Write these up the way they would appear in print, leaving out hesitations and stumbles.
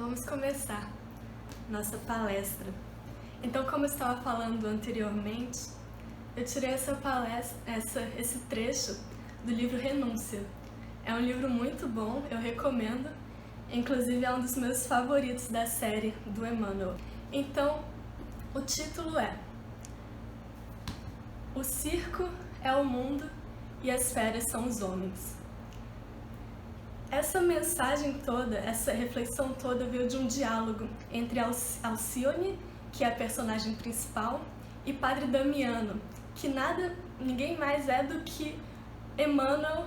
vamos começar nossa palestra. Então, como eu estava falando anteriormente, eu tirei esse trecho do livro Renúncia. É um livro muito bom, eu recomendo. Inclusive, é um dos meus favoritos da série do Emmanuel. Então, o título é O circo é o mundo e as férias são os homens. Essa mensagem toda, essa reflexão toda veio de um diálogo entre Alcione, que é a personagem principal, e Padre Damiano, que ninguém mais é do que Emmanuel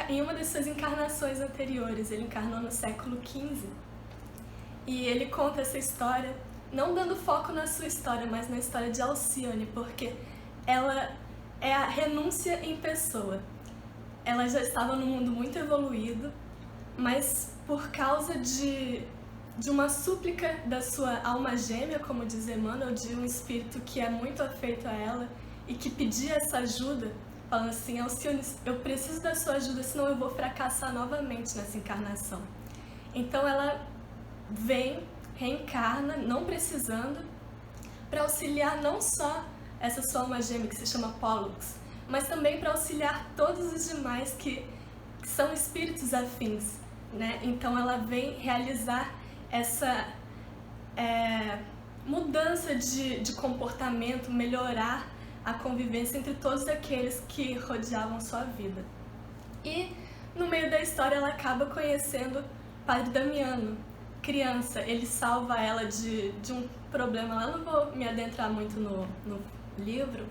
em uma das suas encarnações anteriores. Ele encarnou no século XV. E ele conta essa história, não dando foco na sua história, mas na história de Alcione, porque ela é a renúncia em pessoa. Ela já estava num mundo muito evoluído, mas por causa de uma súplica da sua alma gêmea, como diz Emmanuel, de um espírito que é muito afeito a ela e que pedia essa ajuda, falando assim: Alcione, eu preciso da sua ajuda, senão eu vou fracassar novamente nessa encarnação. Então ela vem, reencarna, não precisando, para auxiliar não só essa sua alma gêmea que se chama Pollux, mas também para auxiliar todos os demais que são espíritos afins, né? Então ela vem realizar essa mudança de comportamento, melhorar a convivência entre todos aqueles que rodeavam sua vida. E no meio da história ela acaba conhecendo Padre Damiano, criança. Ele salva ela de um problema lá, não vou me adentrar muito no livro,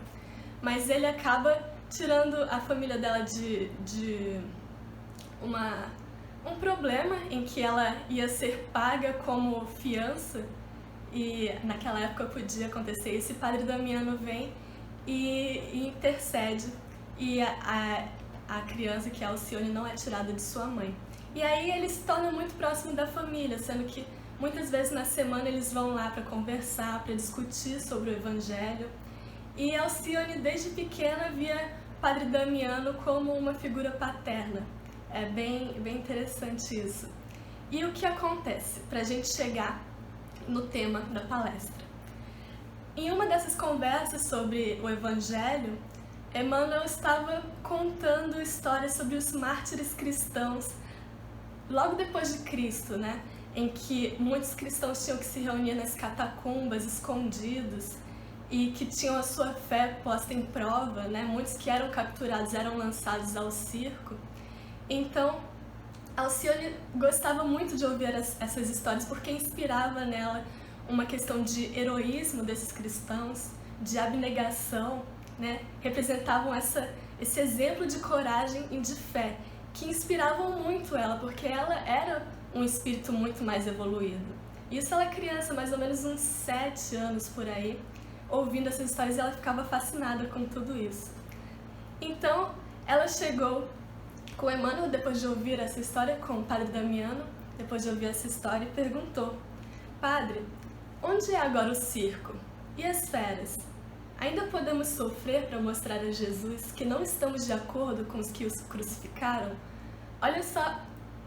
mas ele acaba tirando a família dela de um problema em que ela ia ser paga como fiança, e naquela época podia acontecer isso. E Padre Damiano vem e intercede, e a criança, que é Alcione, não é tirada de sua mãe. E aí ele se torna muito próximo da família, sendo que muitas vezes na semana eles vão lá para conversar, para discutir sobre o Evangelho. E Alcione, desde pequena, via Padre Damiano como uma figura paterna. É bem interessante isso. E o que acontece para a gente chegar no tema da palestra? Em uma dessas conversas sobre o Evangelho, Emmanuel estava contando histórias sobre os mártires cristãos logo depois de Cristo, né? Em que muitos cristãos tinham que se reunir nas catacumbas, escondidos, e que tinham a sua fé posta em prova, né? Muitos que eram capturados eram lançados ao circo. Então, Alcione gostava muito de ouvir essas histórias, porque inspirava nela uma questão de heroísmo desses cristãos, de abnegação, né? Representavam esse exemplo de coragem e de fé, que inspiravam muito ela, porque ela era um espírito muito mais evoluído. Isso ela criança, mais ou menos uns 7 anos por aí, ouvindo essas histórias, ela ficava fascinada com tudo isso. Então, ela chegou com Emmanuel, depois de ouvir essa história, com o Padre Damiano, depois de ouvir essa história, e perguntou: Padre, onde é agora o circo? E as feras? Ainda podemos sofrer para mostrar a Jesus que não estamos de acordo com os que os crucificaram? Olha só,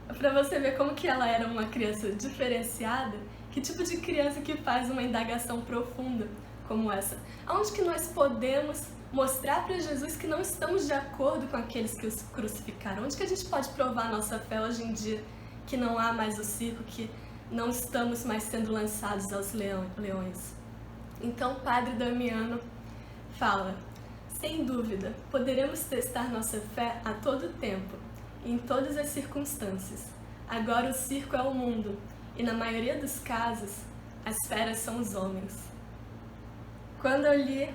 para você ver como que ela era uma criança diferenciada, que tipo de criança que faz uma indagação profunda como essa. Aonde que nós podemos mostrar para Jesus que não estamos de acordo com aqueles que os crucificaram? Onde que a gente pode provar nossa fé hoje em dia, que não há mais o circo, que não estamos mais sendo lançados aos leões? Então, Padre Damiano fala: sem dúvida, poderemos testar nossa fé a todo tempo, em todas as circunstâncias. Agora o circo é o mundo, e na maioria dos casos, as feras são os homens. Quando eu li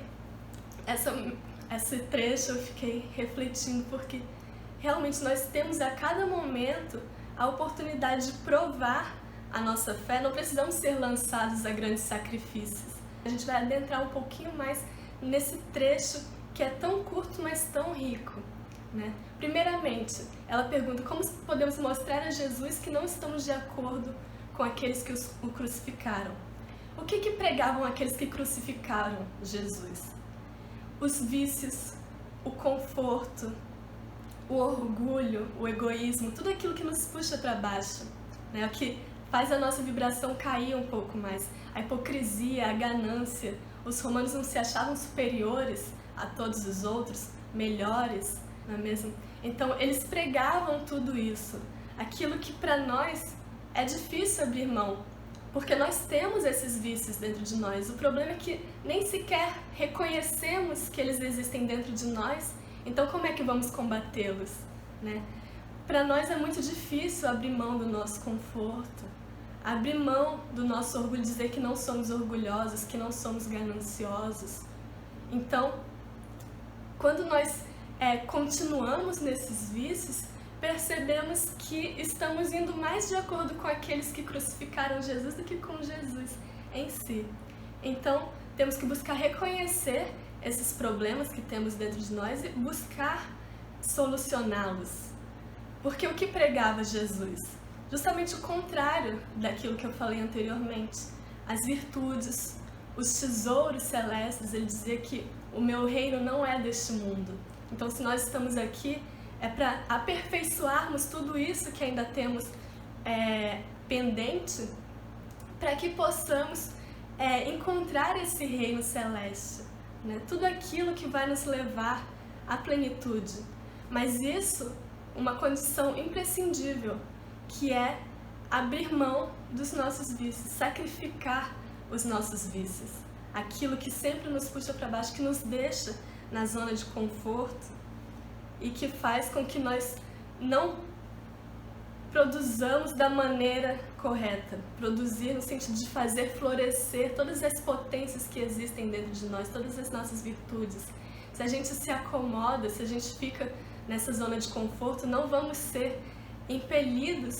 esse trecho, eu fiquei refletindo, porque realmente nós temos a cada momento a oportunidade de provar a nossa fé. Não precisamos ser lançados a grandes sacrifícios. A gente vai adentrar um pouquinho mais nesse trecho que é tão curto, mas tão rico, né? Primeiramente, ela pergunta como podemos mostrar a Jesus que não estamos de acordo com aqueles que o crucificaram. O que pregavam aqueles que crucificaram Jesus? Os vícios, o conforto, o orgulho, o egoísmo, tudo aquilo que nos puxa para baixo, né? O que faz a nossa vibração cair um pouco mais. A hipocrisia, a ganância. Os romanos não se achavam superiores a todos os outros, melhores, não é mesmo? Então eles pregavam tudo isso, aquilo que para nós é difícil abrir mão, porque nós temos esses vícios dentro de nós. O problema é que nem sequer reconhecemos que eles existem dentro de nós, então como é que vamos combatê-los, né? Para nós é muito difícil abrir mão do nosso conforto, abrir mão do nosso orgulho, dizer que não somos orgulhosos, que não somos gananciosos. Então, quando nós continuamos nesses vícios, percebemos que estamos indo mais de acordo com aqueles que crucificaram Jesus do que com Jesus em si. Então, temos que buscar reconhecer esses problemas que temos dentro de nós e buscar solucioná-los. Porque o que pregava Jesus? Justamente o contrário daquilo que eu falei anteriormente. As virtudes, os tesouros celestes. Ele dizia que o meu reino não é deste mundo. Então, se nós estamos aqui, é para aperfeiçoarmos tudo isso que ainda temos pendente, para que possamos encontrar esse reino celeste, né? Tudo aquilo que vai nos levar à plenitude. Mas isso, uma condição imprescindível, que é abrir mão dos nossos vícios, sacrificar os nossos vícios, aquilo que sempre nos puxa para baixo, que nos deixa na zona de conforto e que faz com que nós não produzamos da maneira correta. Produzir no sentido de fazer florescer todas as potências que existem dentro de nós, todas as nossas virtudes. Se a gente se acomoda, se a gente fica nessa zona de conforto, não vamos ser impelidos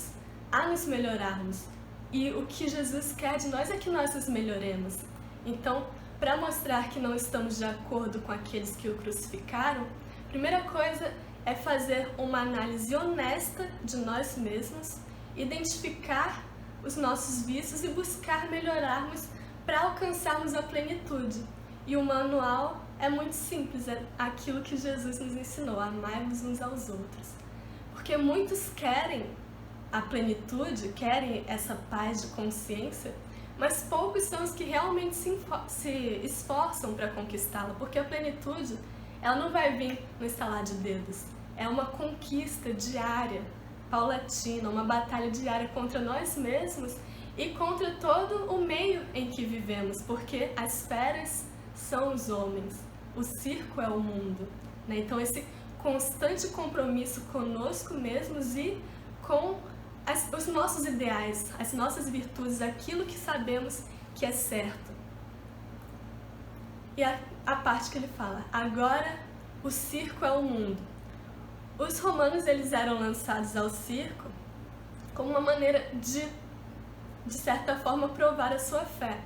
a nos melhorarmos. E o que Jesus quer de nós é que nós nos melhoremos. Então, para mostrar que não estamos de acordo com aqueles que o crucificaram, a primeira coisa é fazer uma análise honesta de nós mesmos, identificar os nossos vícios e buscar melhorarmos para alcançarmos a plenitude. E o manual é muito simples, é aquilo que Jesus nos ensinou: amai-vos uns aos outros. Porque muitos querem a plenitude, querem essa paz de consciência, mas poucos são os que realmente se esforçam para conquistá-la, porque a plenitude, ela não vai vir no estalar de dedos. É uma conquista diária, paulatina, uma batalha diária contra nós mesmos e contra todo o meio em que vivemos, porque as esferas são os homens, o circo é o mundo, né? Então esse constante compromisso conosco mesmos e com os nossos ideais, as nossas virtudes, aquilo que sabemos que é certo. E a parte que ele fala: agora o circo é o mundo. Os romanos, eles eram lançados ao circo como uma maneira de certa forma, provar a sua fé,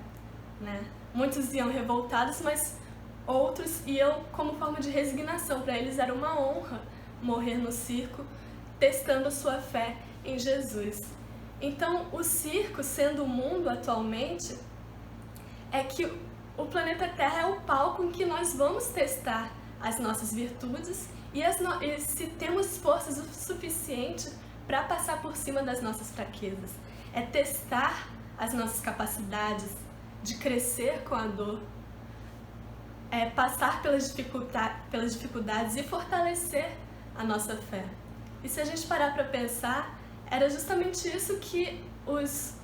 né? Muitos iam revoltados, mas outros iam como forma de resignação. Para eles era uma honra morrer no circo, testando a sua fé em Jesus. Então, o circo, sendo o mundo atualmente, é que o planeta Terra é o palco em que nós vamos testar as nossas virtudes e se temos forças o suficiente para passar por cima das nossas fraquezas. É testar as nossas capacidades de crescer com a dor, é passar pelas dificuldades e fortalecer a nossa fé. E se a gente parar para pensar, era justamente isso que os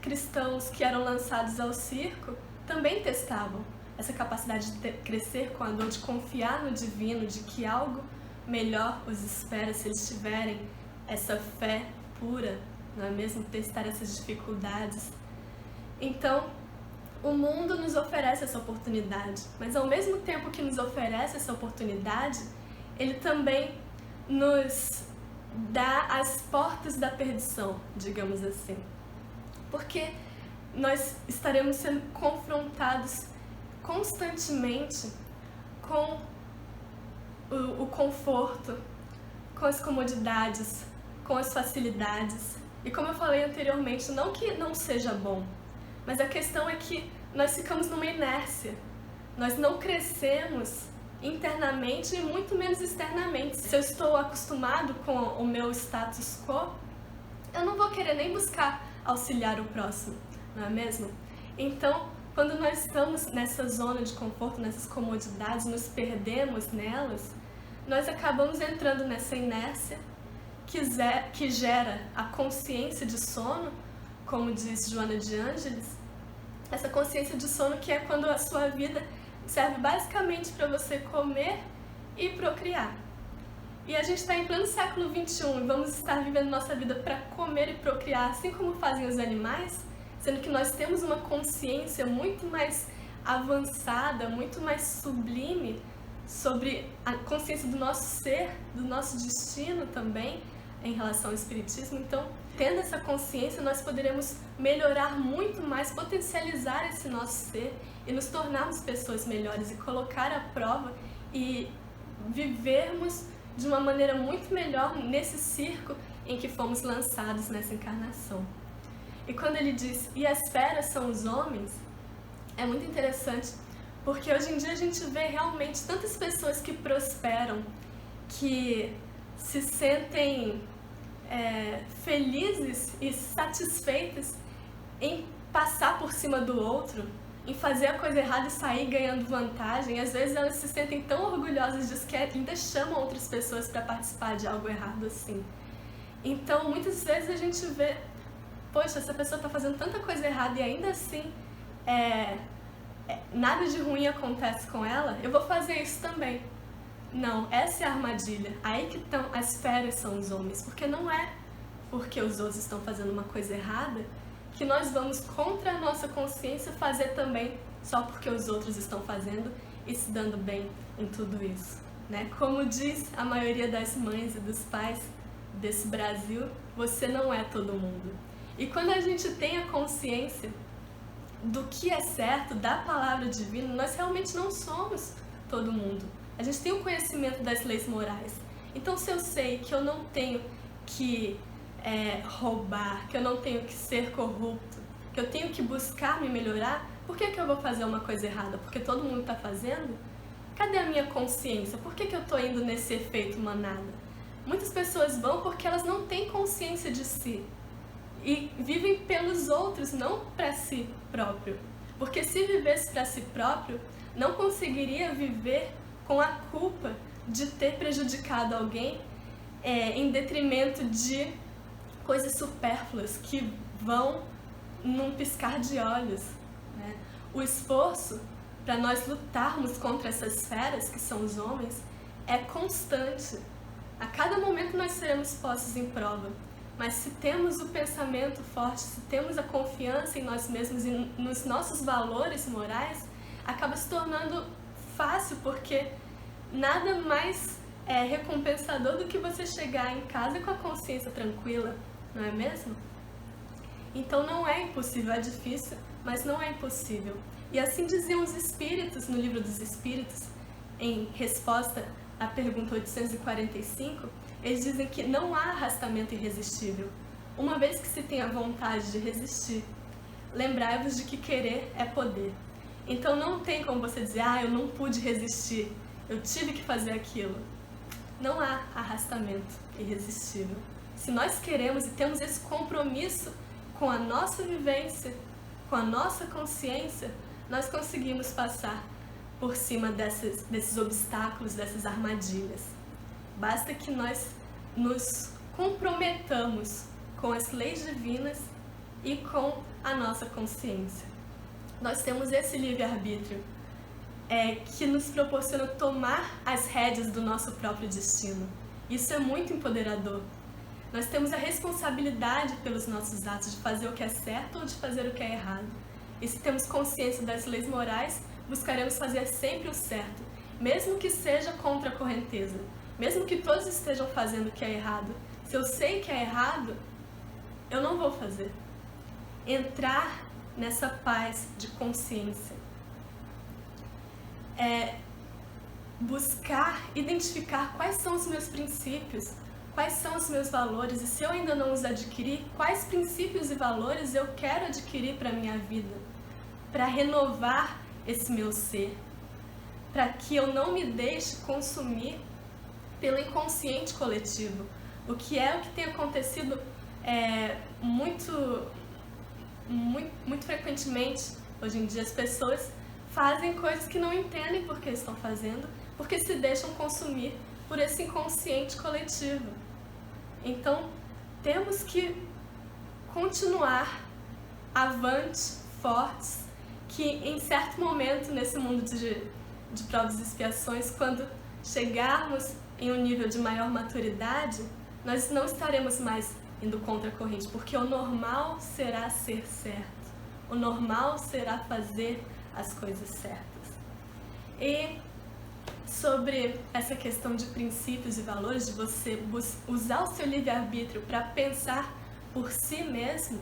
cristãos que eram lançados ao circo também testavam. Essa capacidade de crescer com a dor, de confiar no divino, de que algo melhor os espera se eles tiverem essa fé pura, não é mesmo? Testar essas dificuldades. Então, o mundo nos oferece essa oportunidade, mas ao mesmo tempo que nos oferece essa oportunidade, ele também nos dá as portas da perdição, digamos assim. Porque nós estaremos sendo confrontados constantemente com o conforto, com as comodidades, com as facilidades. E como eu falei anteriormente, não que não seja bom, mas a questão é que nós ficamos numa inércia. Nós não crescemos internamente e muito menos externamente. Se eu estou acostumado com o meu status quo, eu não vou querer nem buscar auxiliar o próximo, não é mesmo? Então, quando nós estamos nessa zona de conforto, nessas comodidades, nos perdemos nelas, nós acabamos entrando nessa inércia que gera a consciência de sono, como diz Joana de Ângeles, essa consciência de sono que é quando a sua vida serve basicamente para você comer e procriar. E a gente está em pleno século XXI e vamos estar vivendo nossa vida para comer e procriar, assim como fazem os animais, sendo que nós temos uma consciência muito mais avançada, muito mais sublime sobre a consciência do nosso ser, do nosso destino também, em relação ao espiritismo. Então, tendo essa consciência, nós poderemos melhorar muito mais, potencializar esse nosso ser e nos tornarmos pessoas melhores e colocar à prova e vivermos de uma maneira muito melhor nesse circo em que fomos lançados nessa encarnação. E quando ele diz, e as feras são os homens, é muito interessante, porque hoje em dia a gente vê realmente tantas pessoas que prosperam, que se sentem felizes e satisfeitas em passar por cima do outro, em fazer a coisa errada e sair ganhando vantagem. Às vezes elas se sentem tão orgulhosas disso que ainda chamam outras pessoas para participar de algo errado assim. Então, muitas vezes a gente vê, poxa, essa pessoa está fazendo tanta coisa errada e ainda assim nada de ruim acontece com ela, eu vou fazer isso também. Não, essa é a armadilha. Aí que estão as feras são os homens, porque não é porque os outros estão fazendo uma coisa errada que nós vamos contra a nossa consciência fazer também só porque os outros estão fazendo e se dando bem em tudo isso, né? Como diz a maioria das mães e dos pais desse Brasil, você não é todo mundo. E quando a gente tem a consciência do que é certo, da palavra divina, nós realmente não somos todo mundo. A gente tem o conhecimento das leis morais. Então, se eu sei que eu não tenho que roubar, que eu não tenho que ser corrupto, que eu tenho que buscar me melhorar, por que eu vou fazer uma coisa errada? Porque todo mundo está fazendo? Cadê a minha consciência? Por que eu estou indo nesse efeito manada? Muitas pessoas vão porque elas não têm consciência de si e vivem pelos outros, não para si próprio. Porque se vivesse para si próprio, não conseguiria viver com a culpa de ter prejudicado alguém em detrimento de coisas supérfluas que vão num piscar de olhos, né? O esforço para nós lutarmos contra essas feras, que são os homens, é constante. A cada momento nós seremos postos em prova. Mas se temos o pensamento forte, se temos a confiança em nós mesmos e nos nossos valores morais, acaba se tornando fácil, porque nada mais recompensador do que você chegar em casa com a consciência tranquila, não é mesmo? Então não é impossível, é difícil, mas não é impossível. E assim diziam os Espíritos no Livro dos Espíritos, em resposta à pergunta 845, eles dizem que não há arrastamento irresistível, uma vez que se tem a vontade de resistir. Lembrai-vos de que querer é poder. Então não tem como você dizer, eu não pude resistir, eu tive que fazer aquilo. Não há arrastamento irresistível. Se nós queremos e temos esse compromisso com a nossa vivência, com a nossa consciência, nós conseguimos passar por cima desses obstáculos, dessas armadilhas. Basta que nós nos comprometamos com as leis divinas e com a nossa consciência. Nós temos esse livre-arbítrio que nos proporciona tomar as rédeas do nosso próprio destino. Isso é muito empoderador. Nós temos a responsabilidade pelos nossos atos de fazer o que é certo ou de fazer o que é errado. E se temos consciência das leis morais, buscaremos fazer sempre o certo, mesmo que seja contra a correnteza, mesmo que todos estejam fazendo o que é errado. Se eu sei que é errado, eu não vou fazer. Entrar nessa paz de consciência buscar identificar quais são os meus princípios, quais são os meus valores, e se eu ainda não os adquiri, quais princípios e valores eu quero adquirir para a minha vida, para renovar esse meu ser, para que eu não me deixe consumir pelo inconsciente coletivo, o que tem acontecido muito muito frequentemente, hoje em dia, as pessoas fazem coisas que não entendem por que estão fazendo, porque se deixam consumir por esse inconsciente coletivo. Então, temos que continuar avante, fortes, que em certo momento nesse mundo de provas e expiações, quando chegarmos em um nível de maior maturidade, nós não estaremos mais indo contra a corrente, porque o normal será ser certo, o normal será fazer as coisas certas. E sobre essa questão de princípios e valores, de você usar o seu livre-arbítrio para pensar por si mesmo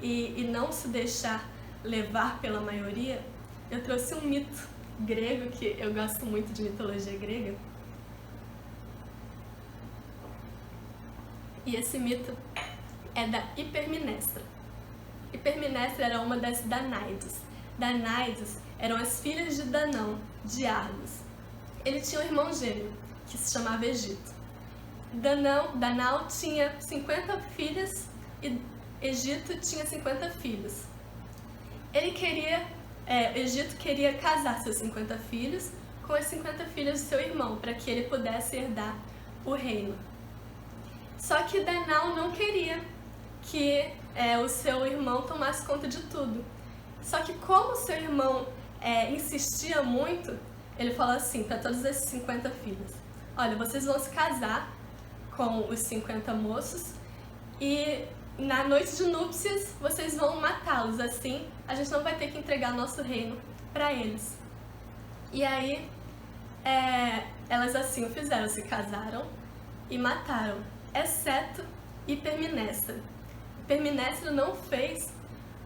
e não se deixar levar pela maioria, eu trouxe um mito grego, que eu gosto muito de mitologia grega. E esse mito é da Hipermnestra. Hipermnestra era uma das Danaides. Danaides eram as filhas de Danão, de Argos. Ele tinha um irmão gêmeo, que se chamava Egito. Danão tinha 50 filhas e Egito tinha 50 filhos. Egito queria casar seus 50 filhos com as 50 filhas do seu irmão, para que ele pudesse herdar o reino. Só que Danão não queria que o seu irmão tomasse conta de tudo. Só que como seu irmão insistia muito, ele falou assim para todos esses 50 filhos: olha, vocês vão se casar com os 50 moços e na noite de núpcias vocês vão matá-los, assim a gente não vai ter que entregar nosso reino para eles. E aí elas assim o fizeram, se casaram e mataram, exceto Hipermnestra. Hipermnestra não fez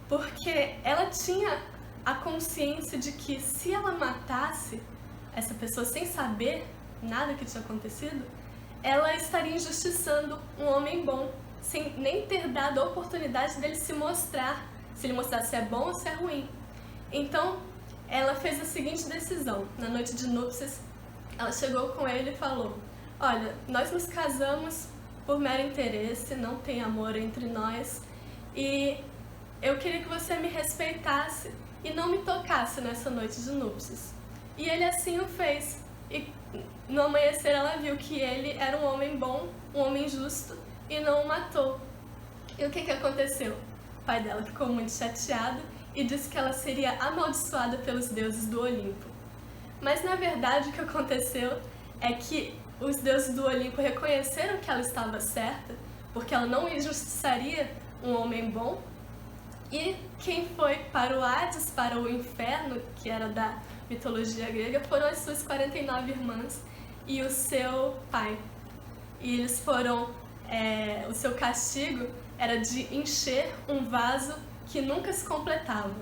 porque ela tinha a consciência de que se ela matasse essa pessoa sem saber nada que tinha acontecido, ela estaria injustiçando um homem bom, sem nem ter dado a oportunidade dele se mostrar, se ele mostrasse se é bom ou se é ruim. Então, ela fez a seguinte decisão. Na noite de núpcias, ela chegou com ele e falou: olha, nós nos casamos por mero interesse, não tem amor entre nós, e eu queria que você me respeitasse e não me tocasse nessa noite de núpcias. E ele assim o fez. E no amanhecer ela viu que ele era um homem bom, um homem justo, e não o matou. E o que aconteceu? O pai dela ficou muito chateado e disse que ela seria amaldiçoada pelos deuses do Olimpo. Mas na verdade o que aconteceu é que os deuses do Olimpo reconheceram que ela estava certa, porque ela não injustiçaria um homem bom, e quem foi para o Hades, para o inferno, que era da mitologia grega, foram as suas 49 irmãs e o seu pai. E eles foram, o seu castigo era de encher um vaso que nunca se completava.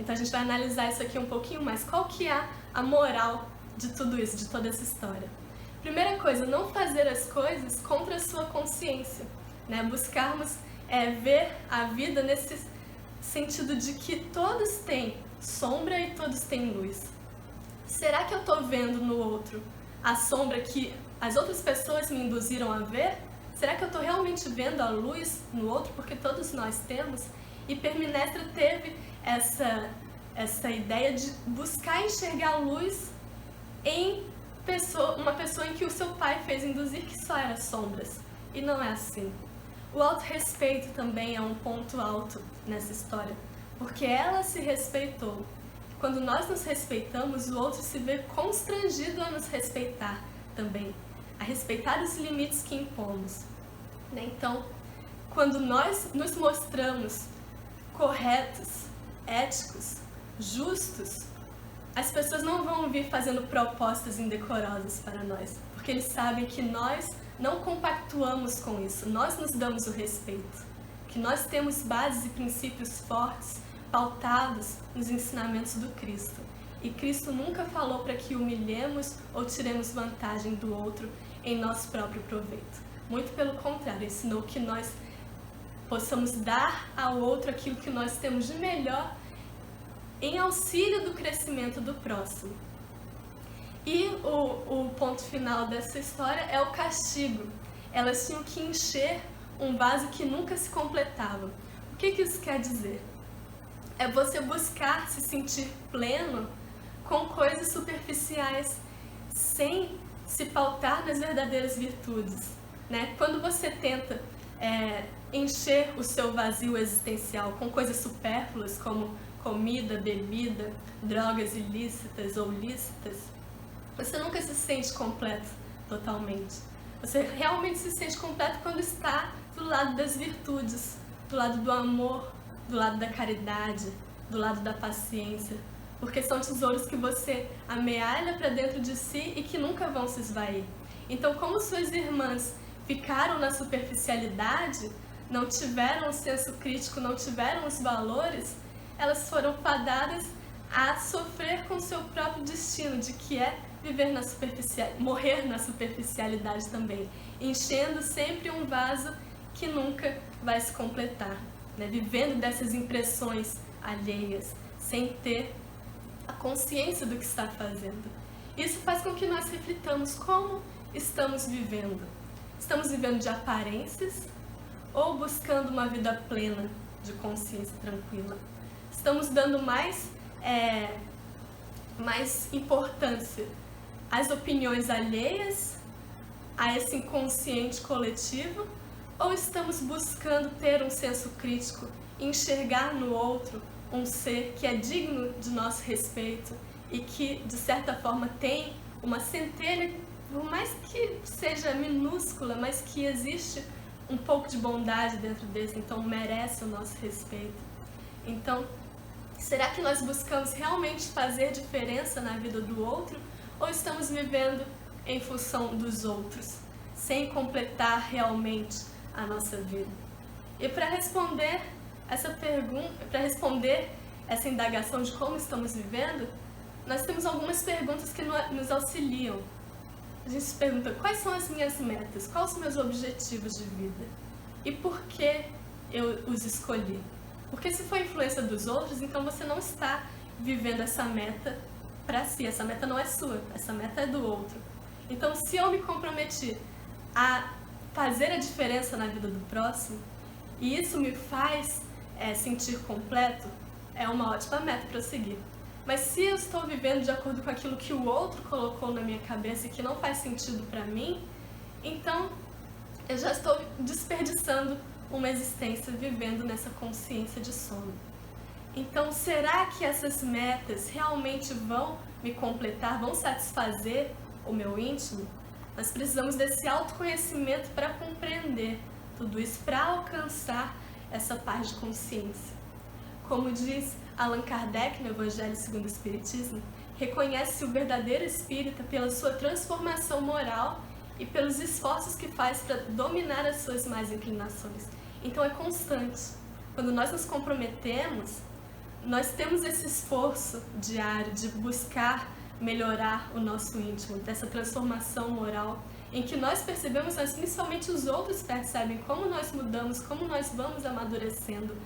Então a gente vai analisar isso aqui um pouquinho mais. Qual que é a moral de tudo isso, de toda essa história? Primeira coisa, não fazer as coisas contra a sua consciência, né? Buscarmos ver a vida nesse sentido de que todos têm sombra e todos têm luz. Será que eu estou vendo no outro a sombra que as outras pessoas me induziram a ver? Será que eu estou realmente vendo a luz no outro? Porque todos nós temos. E Hipermnestra teve essa ideia de buscar enxergar a luz em uma pessoa em que o seu pai fez induzir que só era sombras. E não é assim. O autorrespeito também é um ponto alto nessa história, porque ela se respeitou. Quando nós nos respeitamos, o outro se vê constrangido a nos respeitar também, a respeitar os limites que impomos. Então, quando nós nos mostramos corretos, éticos, justos, as pessoas não vão vir fazendo propostas indecorosas para nós, porque eles sabem que nós não compactuamos com isso, nós nos damos o respeito, que nós temos bases e princípios fortes, pautados nos ensinamentos do Cristo. E Cristo nunca falou para que humilhemos ou tiremos vantagem do outro em nosso próprio proveito. Muito pelo contrário, ensinou que nós possamos dar ao outro aquilo que nós temos de melhor em auxílio do crescimento do próximo. E o ponto final dessa história é o castigo. Elas tinham que encher um vaso que nunca se completava. O que isso quer dizer? é você buscar se sentir pleno com coisas superficiais, sem se pautar nas verdadeiras virtudes, né? Quando você tenta encher o seu vazio existencial com coisas supérfluas, como comida, bebida, drogas ilícitas ou lícitas, você nunca se sente completo totalmente. Você realmente se sente completo quando está do lado das virtudes, do lado do amor, do lado da caridade, do lado da paciência, porque são tesouros que você amealha para dentro de si e que nunca vão se esvair. Então, como suas irmãs ficaram na superficialidade, não tiveram o senso crítico, não tiveram os valores, elas foram fadadas a sofrer com o seu próprio destino, de que é viver na morrer na superficialidade também, enchendo sempre um vaso que nunca vai se completar, né? Vivendo dessas impressões alheias, sem ter a consciência do que está fazendo. Isso faz com que nós reflitamos como estamos vivendo. Estamos vivendo de aparências ou buscando uma vida plena, de consciência tranquila? Estamos dando mais importância às opiniões alheias, a esse inconsciente coletivo, ou estamos buscando ter um senso crítico, enxergar no outro um ser que é digno de nosso respeito e que, de certa forma, tem uma centelha, por mais que seja minúscula, mas que existe um pouco de bondade dentro desse, então merece o nosso respeito. Então, será que nós buscamos realmente fazer diferença na vida do outro, ou estamos vivendo em função dos outros, sem completar realmente a nossa vida? E para responder essa pergunta, para responder essa indagação de como estamos vivendo, nós temos algumas perguntas que nos auxiliam. A gente se pergunta: quais são as minhas metas? Quais são os meus objetivos de vida? E por que eu os escolhi? Porque se for influência dos outros, então você não está vivendo essa meta para si. Essa meta não é sua, essa meta é do outro. Então, se eu me comprometi a fazer a diferença na vida do próximo, e isso me faz sentir completo, é uma ótima meta para eu seguir. Mas se eu estou vivendo de acordo com aquilo que o outro colocou na minha cabeça e que não faz sentido para mim, então eu já estou desperdiçando uma existência vivendo nessa consciência de sono. Então, será que essas metas realmente vão me completar, vão satisfazer o meu íntimo? Nós precisamos desse autoconhecimento para compreender tudo isso, para alcançar essa paz de consciência. Como diz Allan Kardec no Evangelho segundo o Espiritismo, reconhece o verdadeiro espírita pela sua transformação moral e pelos esforços que faz para dominar as suas más inclinações. Então é constante. Quando nós nos comprometemos, nós temos esse esforço diário de buscar melhorar o nosso íntimo, dessa transformação moral, em que nós percebemos, mas principalmente os outros percebem como nós mudamos, como nós vamos amadurecendo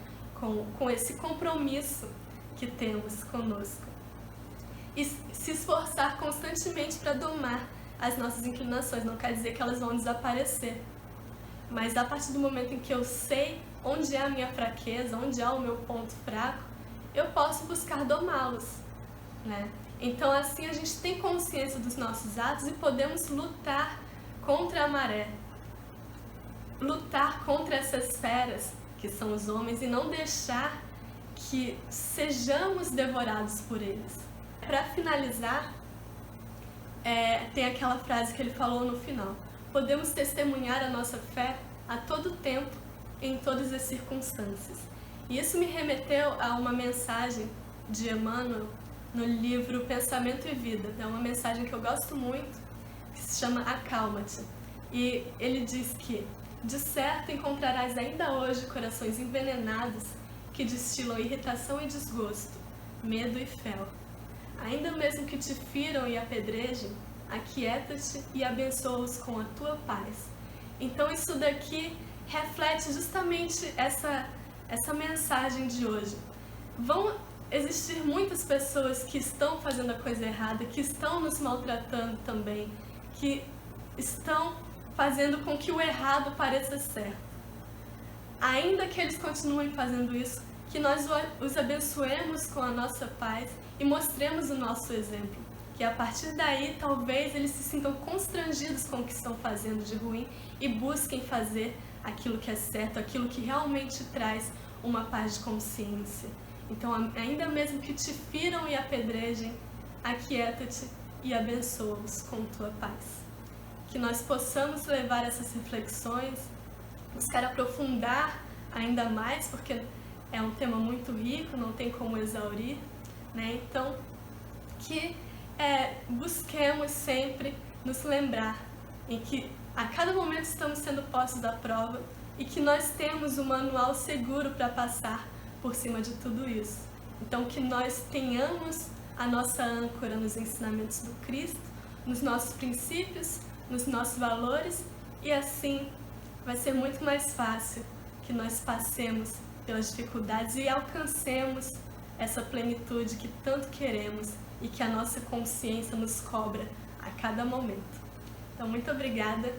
com esse compromisso que temos conosco. E se esforçar constantemente para domar as nossas inclinações, não quer dizer que elas vão desaparecer. Mas a partir do momento em que eu sei onde é a minha fraqueza, onde é o meu ponto fraco, eu posso buscar domá-los, né? Então, assim, a gente tem consciência dos nossos atos e podemos lutar contra a maré, lutar contra essas feras que são os homens e não deixar que sejamos devorados por eles. Para finalizar, tem aquela frase que ele falou no final: podemos testemunhar a nossa fé a todo tempo, em todas as circunstâncias. E isso me remeteu a uma mensagem de Emmanuel no livro Pensamento e Vida. É uma mensagem que eu gosto muito, que se chama Acalma-te. E ele diz que, de certo, encontrarás ainda hoje corações envenenados que destilam irritação e desgosto, medo e fel. Ainda mesmo que te firam e apedrejem, aquieta-te e abençoa-os com a tua paz. Então isso daqui reflete justamente essa mensagem de hoje. Vão existir muitas pessoas que estão fazendo a coisa errada, que estão nos maltratando também, que estão fazendo com que o errado pareça certo. Ainda que eles continuem fazendo isso, que nós os abençoemos com a nossa paz e mostremos o nosso exemplo. Que a partir daí, talvez eles se sintam constrangidos com o que estão fazendo de ruim e busquem fazer aquilo que é certo, aquilo que realmente traz uma paz de consciência. Então, ainda mesmo que te firam e apedrejem, aquieta-te e abençoa-os com tua paz. Que nós possamos levar essas reflexões, buscar aprofundar ainda mais, porque é um tema muito rico, não tem como exaurir, né? Então, que busquemos sempre nos lembrar em que a cada momento estamos sendo postos à prova e que nós temos um manual seguro para passar por cima de tudo isso. Então, que nós tenhamos a nossa âncora nos ensinamentos do Cristo, nos nossos princípios, nos nossos valores, e assim vai ser muito mais fácil que nós passemos pelas dificuldades e alcancemos essa plenitude que tanto queremos e que a nossa consciência nos cobra a cada momento. Então, muito obrigada